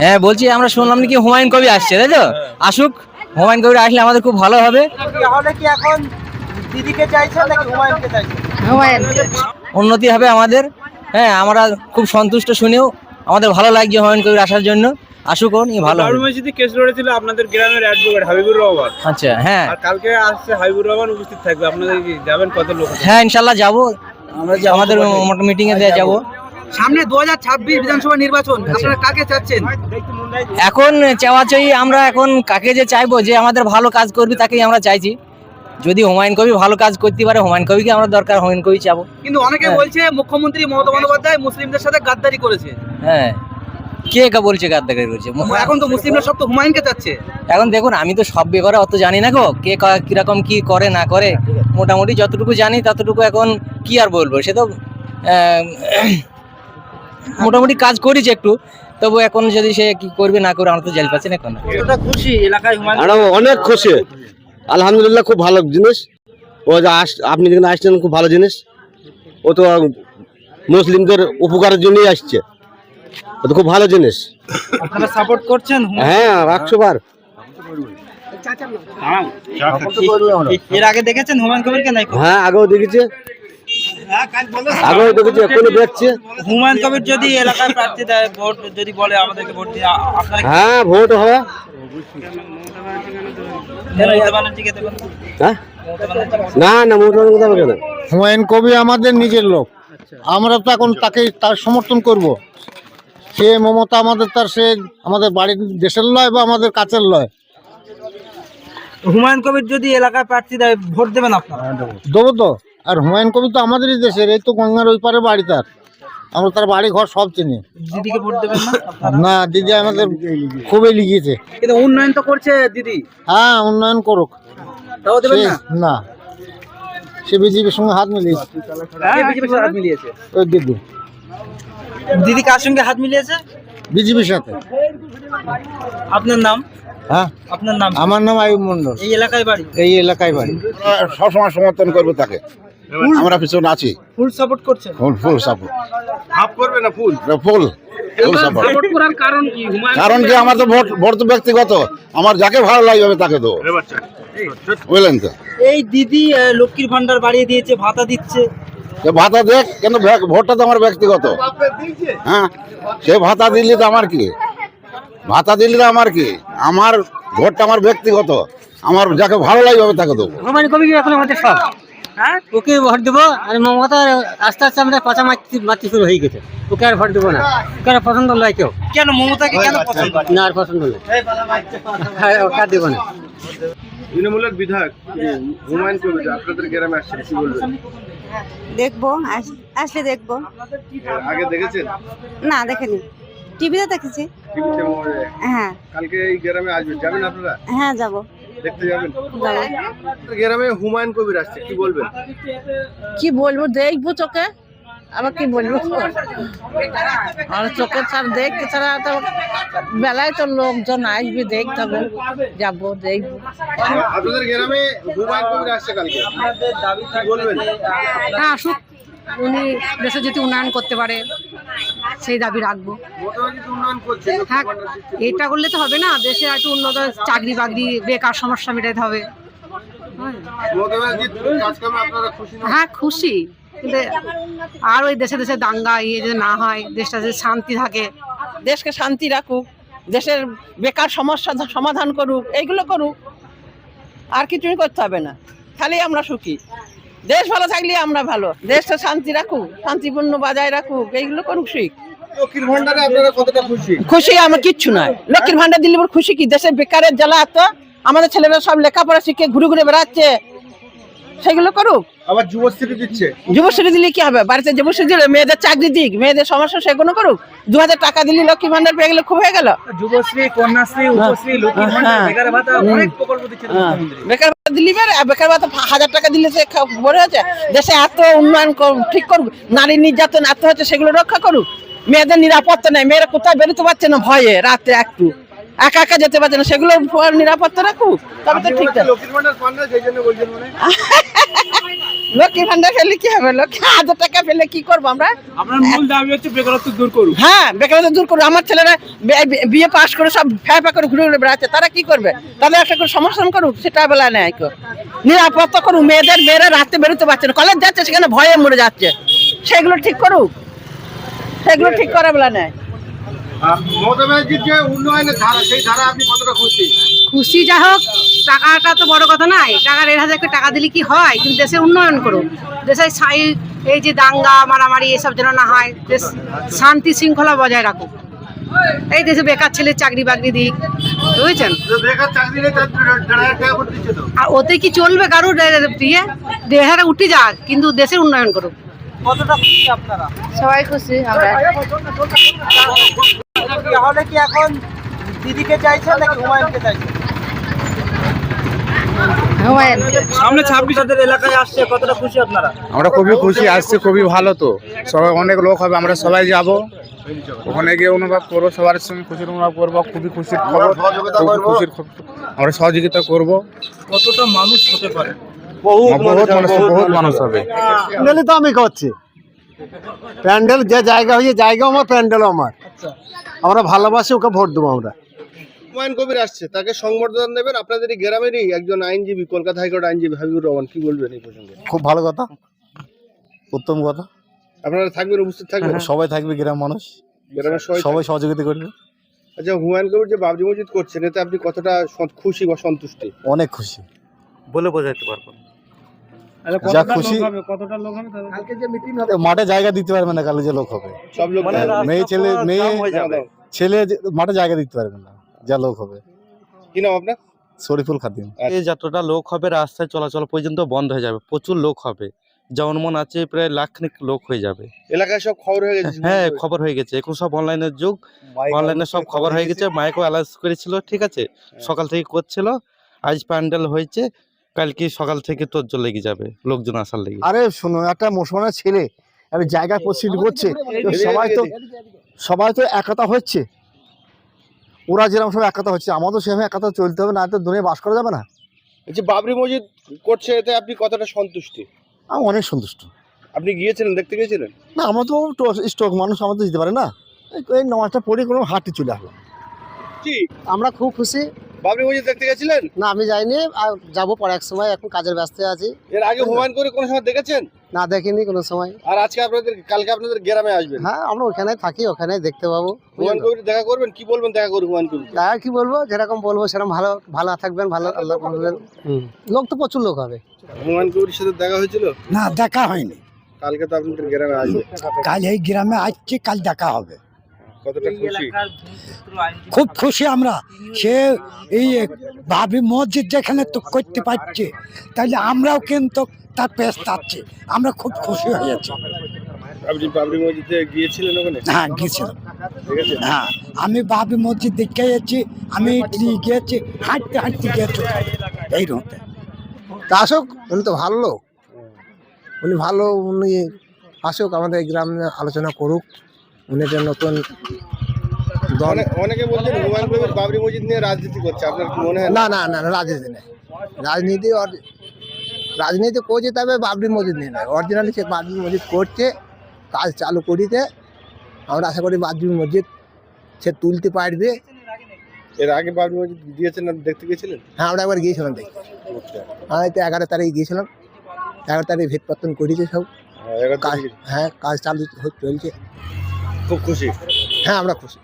হ্যাঁ বলছি, আমরা শুনলাম নাকি হুমায়ুন কবির আসছে, তাই তো? আসুক, হুমায়ুন কবির আসলে আমাদের খুব ভালো হবে। তাহলে কি এখন দিদিকে চাইছেন নাকি হুমায়ুনকে চাইছেন? উন্নতি হবে আমাদের। হ্যাঁ, আমরা খুব সন্তুষ্ট শুনেও আমাদের ভালো লাগছে হুমায়ুন কবির আসার জন্য। আসুক, ভালো হবে। দারুণ মসজিদে কেস লড়েছিল আপনাদের গ্রামের অ্যাডভোকেট হাবিবুর রহমান। আচ্ছা, হ্যাঁ আর কালকে আসছে হাবিবুর রহমান উপস্থিত থাকবে, আপনাদের কি যাবেন? কত লোক? হ্যাঁ, ইনশাল্লাহ যাবো। আমাদের মিটিং এ দেওয়া যাবো। সামনে 2026 বিধানসভা নির্বাচন, আপনারা কাকে চাচ্ছেন? এখন চাওয়া চাই, আমরা এখন কাকে যে চাইবো, যে আমাদের ভালো কাজ করবে তাকেই আমরা চাইছি। যদি হুমায়ুন কবির ভালো কাজ করতে পারে, হুমায়ুন কবিকে আমরা দরকার, হুমায়ুন কবি চাবো। কিন্তু অনেকে হ্যাঁ। বলছে মুখ্যমন্ত্রী মমতা বন্দ্যোপাধ্যায় মুসলিমদের সাথে গাদ্দারি করেছে। হ্যাঁ, কে বলছে গাদ্দারি করছে? এখন তো মুসলিমরা সব তো হুমায়ুনকে চাচ্ছে। এখন দেখুন, আমি তো সব ব্যাপারে অত জানি না গো, কে কিরকম কি করে না করে। মোটামুটি যতটুকু জানি ততটুকু এখন কি আর বলবো, সে তো মোটামুটি কাজ করেছে একটু। তবু এখন যদি সে কি করবে না করবে, আমরা তো জানি পাচ্ছি না এখন। কতটা খুশি এলাকায় হুমায়ুন? অনেক খুশি, আলহামদুলিল্লাহ, খুব ভালো জিনিস। ও যে আপনি যেখানে আসছেন খুব ভালো জিনিস। ও তো মুসলিমদের উপকারের জন্যই আসছে, ও তো খুব ভালো জিনিস। আপনারা সাপোর্ট করছেন? হ্যাঁ, 100 বার। এর আগে দেখেছেন হুমায়ুন কবিরকে? নাই। হ্যাঁ, আগেও দেখেছে, এখনো দেখছে। হুমায়ুন কবির যদি এলাকায় প্রার্থী দেয়, ভোট যদি বলে আমাদেরকে ভোট দিয়ে, আপনারা হ্যাঁ, ভোট হবে। মমতা ব্যানার্জিকে দেবেন? হ্যাঁ, না না, ভোট হবে কেন? হুমায়ুন কবি আমাদের নিজের লোক, আমরা তো এখন তার সমর্থন করব। সে মমতা আমাদের, সে আমাদের বাড়ির দেশের লয় বা আমাদের কাছের লয়। হুমায়ুন কবির যদি এলাকায় প্রার্থী দেয়, ভোট দেবেন আপনারা? দেবো তো। আর হুমায়ুন কবি তো আমাদেরই দেশের, এই তো গঙ্গার ওই পারে বাড়ি তার, আমরা তার বাড়ি ঘর সব চিনি। দিদিকে ভোট দেবেন না? না, দিদি আমাদের খুবই লিগিয়েছে। কিন্তু উন্নয়ন তো করছে দিদি। হ্যাঁ, উন্নয়ন করুক, তাও দেবেন না? না, সে বিজেপির সঙ্গে হাত মিলিয়েছে। কে বিজেপির সাথে হাত মিলিয়েছে? ওই দিদি দিদি কার সঙ্গে হাত মিলিয়েছে? বিজেপির সাথে। আপনার নাম? হ্যাঁ, আপনার নাম? আমার নাম আয়ুব মন্ডল, এই এলাকায় বাড়ি? এই এলাকায় বাড়ি। সবসময় সমর্থন করবো তাকে, আমরা পিছনে আছি। ফুল সাপোর্ট করছেন? Full support. হাফ করবে না ফুল? Full support. সাপোর্ট করার কারণ কি? কারণ কি, আমার তো ভোট তো ব্যক্তিগত, আমার যাকে ভালো লাগবে তাকে দেবো, বুঝলেন তো? এই দিদি লক্ষ্মীর ভান্ডার বাড়িয়ে দিয়েছে, ভাতা দিচ্ছে। সে ভাতা দেখ, কেন ভোটটা তো আমার ব্যক্তিগত। হ্যাঁ, সে ভাতা দিলে তো আমার কি, ভাতা দিলে তো আমার কি, আমার ভোটটা আমার ব্যক্তিগত, আমার যাকে ভালো লাগবে তাকে দেবো। হুমায়ুন কবির এখন আমাদের সব। হ্যাঁ, ওকে ভোট দেবো। আর মমতা আস্তে আস্তে আমরা পচা মারতে শুরু হয়ে গেছে, ওকে আর ভোট দেবো না। ওকে আর পছন্দ নয় কেউ। কেন মমতাকে কেন পছন্দ? না, আর পছন্দ নয়, ওকে আর দেবো না। তৃণমূলের বিধায়ক হুমায়ুন কবির আপনাদের গ্রামে আসছেন, কি বলবেন? দেখবো, আসলে দেখবো। আগে দেখেছেন? না, দেখেনি, টিভিতে দেখেছি। টিভিতে হ্যাঁ কালকে এই গ্রামে আসবেন, যাবেন আপনারা? হ্যাঁ, যাবো। দেখতে যাবেন? যাবো। গ্রামে হুমায়ুন কবির আসছে, কি বলবেন? কি বলবো, দেখবো চোখে, আবার কি বলবো, আর চোখে ছাড়া দেখতে ছাড়া তো বেলায় তো লোকজন আসবে, দেখতে হবে, যাবো, দেখবো। আপনাদের গ্রামে হুমায়ুন কবির আসছে কালকে, কি বলবেন? হ্যাঁ, আসুক, উনি দেশে যদি উন্নয়ন করতে পারে সেই দাবি রাখবো। মোটামুটি তো উন্নয়ন করছে, হ্যাঁ, এটা করলে তো হবে না, দেশে একটু উন্নত, চাকরি বাকরি, বেকার সমস্যা মেটাতে হবে। কাজকামে আপনারা খুশি না? হ্যাঁ, খুশি, কিন্তু আর ওই দেশে দেশে দাঙ্গা যদি না হয়, দেশটা যদি শান্তি থাকে, দেশকে শান্তি রাখুক, দেশের বেকার সমস্যা সমাধান করুক, এইগুলো করুক, আর কিছুই করতে হবে না, খালি আমরা সুখী। দেশ ভালো থাকলে আমরা ভালো, দেশটা শান্তি রাখুক, শান্তিপূর্ণ বজায় রাখুক, এইগুলো করুক। শিখ লক্ষ্মীর ভান্ডারে আপনারা কতটা খুশি? খুশি, আমার কিচ্ছু নয়। লক্ষ্মীর ভান্ডার দিলে খুশি কি? দেশের বেকারের জ্বালা এত, আমাদের ছেলেরা সব লেখাপড়া শিখে ঘুরে ঘুরে বেড়াচ্ছে, সেগুলো করুক। আবার যুবশ্রী দিচ্ছে, যুবশ্রী দিলে কি হবে? বাড়িতে যুবশ্রী দিলে মেয়েদের চাকরি দিক, মেয়েদের সমস্যা সেগুলো করুক। 2000 টাকা দিলে লক্ষ্মী ভান্ডার পেয়ে গেলে খুব হয়ে গেল। যুবশ্রী, কন্যাশ্রী, উপশ্রী, লক্ষ্মীর ভান্ডার, বেকার ভাতা, অনেক প্রকল্প দিচ্ছে মুখ্যমন্ত্রী। বেকার ভাতা দিলি, বেকার ভাতা 1000 টাকা দিলে সে বড় হয়েছে। দেশে এত উন্নয়ন ঠিক করুক, নারী নির্যাতন এত হচ্ছে, সেগুলো রক্ষা করুক। মেয়েদের নিরাপত্তা নেই, মেয়েরা কোথায় বেরোতে পারছে না ভয়ে, রাতে একটু একা একা যেতে পারছে না, সেগুলো নিরাপত্তা রাখুক, তবে তো ঠিক আছে। লক্ষ্মীর ভান্ডার পান না, সেই জন্য বলছেন মনে হয়। লক্ষ্মী ভান্ডার পেলে কি হবে? লক্ষ্মী 1000 টাকা পেলে কি করবো আমরা? আপনার মূল দাবি হচ্ছে বেকারত্ব দূর করুন। হ্যাঁ, বেকারত্ব দূর করুন। আমার ছেলেরা বিয়ে পাশ করে সব ফ্যাপা করে ঘুরে ঘুরে বেড়াচ্ছে, তারা কি করবে? তাদের একটা করে সমর্থন করুক, সেটা বেলা নেই। নিরাপত্তা করুক, মেয়েরা রাতে বেরোতে পারছে না, কলেজ যাচ্ছে সেখানে ভয়ে মরে যাচ্ছে, সেগুলো ঠিক করুক, সেগুলো ঠিক করা বেলা নেই। মমতা ব্যানার্জির যে উন্নয়নের ধারা, সেই ধারা আপনি কতটা খুশি? খুশি যা হোক, টাকাটা তো বড় কথা নয়, টাকা 1,500 টাকা দিলে কি হয়? কিন্তু দেশের উন্নয়ন করুক, দেশের এই যে দাঙ্গা মারামারি এসব যেন না হয়, দেশ শান্তি শৃঙ্খলা বজায় রাখুক। এই দেশে বেকার ছেলে চাকরি বাকরি দিক, বুঝেছেন? বেকার চাকরি নেই, তার 1,500 টাকা করে দিচ্ছে তো। আর ওতে কি চলবে? কারোর দিয়ে 1,500 উঠে যাক, কিন্তু দেশের উন্নয়ন করুক। কতটা খুশি আপনারা? সবাই খুশি আমরা। তাহলে কি এখন দিদিকে চাইছেন নাকি হুমায়ুনকে চাইছেন? সামনে 26 এলাকায় আসছে, কতটা খুশি আপনারা? আমরা খুবই খুশি, আসছে খুবই ভালো। তো সবাই অনেক লোক হবে, আমরা সবাই যাব, ওখানে গিয়ে অনুভব করবো, সবার সঙ্গে খুশির অনুভব করবো, খুবই খুশির খবর, খুশির আমরা সহযোগিতা করব। কতটা মানুষ হতে পারে? বহুত মানুষ হবে। প্যান্ডেলই তো আমি করছি, প্যান্ডেল যে জায়গা হয়েছে, জায়গা আমার, প্যান্ডেলও আমার। আমরা ভালোবাসি, ওকে ভোট দেবো আমরা। হুমায়ুন কবির আসছে, তাকে সংবর্ধনা দেবেন। আপনাদের এই গ্রামেরই একজন আইনজীবী, কলকাতা হাইকোর্ট আইনজীবী হাবিবুর রহমান, কি বলবেন এই প্রসঙ্গে? খুব ভালো কথা, উত্তম কথা। আপনারা থাকবেন, উপস্থিত থাকবেন? সবাই থাকবে, গ্রাম মানুষ গ্রামের সবাই সহযোগিতা করবে। আচ্ছা, হুমায়ুন কবির যে বাবরি মসজিদ করছেন, এতে আপনি কতটা খুশি বা সন্তুষ্টি? অনেক খুশি, বলে বোঝাইতে পারবো না। যা খুশি। কতটা লোক হবে? মাঠে জায়গা দিতে পারবে না, কালে যে লোক হবে, সব লোক মেয়ে ছেলে মাঠে জায়গা দিতে পারবে না, যা লোক হবে। কি নাম আপনার? শরীফুল খাদিম। এই যতটা লোক হবে রাস্তায় চলাচল পর্যন্ত বন্ধ হয়ে যাবে, প্রচুর লোক হবে, যেমন মন আছে প্রায় লাখখানিক লোক হয়ে যাবে। এলাকায় সব খবর হয়ে গেছে? হ্যাঁ, খবর হয়ে গেছে, এখন সব অনলাইনের যুগ, অনলাইনে সব খবর হয়ে গেছে, মাইকও অ্যালাউন্স করেছিল, ঠিক আছে, সকাল থেকে করছিল, আজ প্যান্ডেল হয়েছে, কালকে সকাল থেকে তোর লেগে যাবে লোকজন আসার লেগে। আরে শোনো, একটা মুসলমানের ছেলে আমি জায়গা পরিস্থিতি করছে, সবাই তো একতা হচ্ছে, ওরা যেরকম সব একতা হচ্ছে, আমাদের সেভাবে একতা চলতে হবে, না তো দুনিয়া বাস করা যাবে না। এই যে বাবরি মসজিদ করছে, এতে আপনি কতটা সন্তুষ্টি? আমি অনেক সন্তুষ্ট। আপনি গিয়েছিলেন, দেখতে গিয়েছিলেন? না, আমরা তো স্টক মানুষ, আমরা তো দিতে পারে না, এই নামাজটা পড়ে কোনো হাঁটতে চলে আসলো। কি আমরা খুব খুশি। বাবরি মসজিদ দেখতে গেছিলেন? না, আমি যাইনি, আর যাবো পরে এক সময়, এখন কাজের ব্যস্ত আছি। এর আগে হুমায়ুন কবির কোনো সময় দেখেছেন? না, দেখিনি কোনো সময়। আর আজকে কালকে আপনাদের গ্রামে আসবেন? হ্যাঁ, আমরা ওখানে থাকি, ওখানে দেখতে পাবো। হুমায়ুন কবির দেখা করবেন? কি বলবেন দেখা করুন হুমায়ুন কবির? আর কি বলবো, যেরকম বলবো সেরকম ভালো থাকবেন, ভালো আল্লাহ বলবেন। লোক তো প্রচুর লোক হবে। হুমায়ুন কবির সাথে দেখা হয়েছিল? না, দেখা হয়নি। কালকে তো আপনাদের গ্রামে আসবে। কাল এই গ্রামে আসছে, কাল দেখা হবে। কতটা খুশি? খুব খুশি আমরা। সে এই বাবরি মসজিদ যেখানে তো করতে পারছে, তাহলে আমরাও কিন্তু তার পেশ থাকছি, আমরা খুব খুশি হয়েছি। আপনি বাবরি মসজিদে গিয়েছিলেন ওখানে? হ্যাঁ, গিয়েছিলাম। ঠিক আছে। হ্যাঁ, আমি বাবরি মসজিদ দেখে গেছি, আমি গিয়েছি, হাঁটতে গিয়েছি এই রুতে। তা আসুক, উনি তো ভালো লোক, উনি ভালো, উনি আসুক, আমাদের গ্রামে আলোচনা করুক, উনি যে নতুন দল। অনেকে বলছেন হুমায়ুন কবির বাবরি মসজিদ নিয়ে রাজনীতি করছে, আপনার কি মনে হয়? না, রাজনীতি নেই, রাজনীতি করছে, তবে বাবরি মসজিদ নিয়ে নয়, অরিজিনালি সে বাবরি মসজিদ করছে, কাজ চালু করিতে, আমরা আশা করি বাবরি মসজিদ সে তুলতে পারবে। এর আগে বাবরি মসজিদ দিয়েছেন, দেখতে গেছিলেন? হ্যাঁ, আমরা একবার গিয়েছিলাম দেখতে। আমি তো 11 তারিখে গিয়েছিলাম, 11 তারিখে ভিতপত্তন করেছে সব কাজ। হ্যাঁ, কাজ চালু চলছে। খুব খুশি? হ্যাঁ, আমরা খুশি।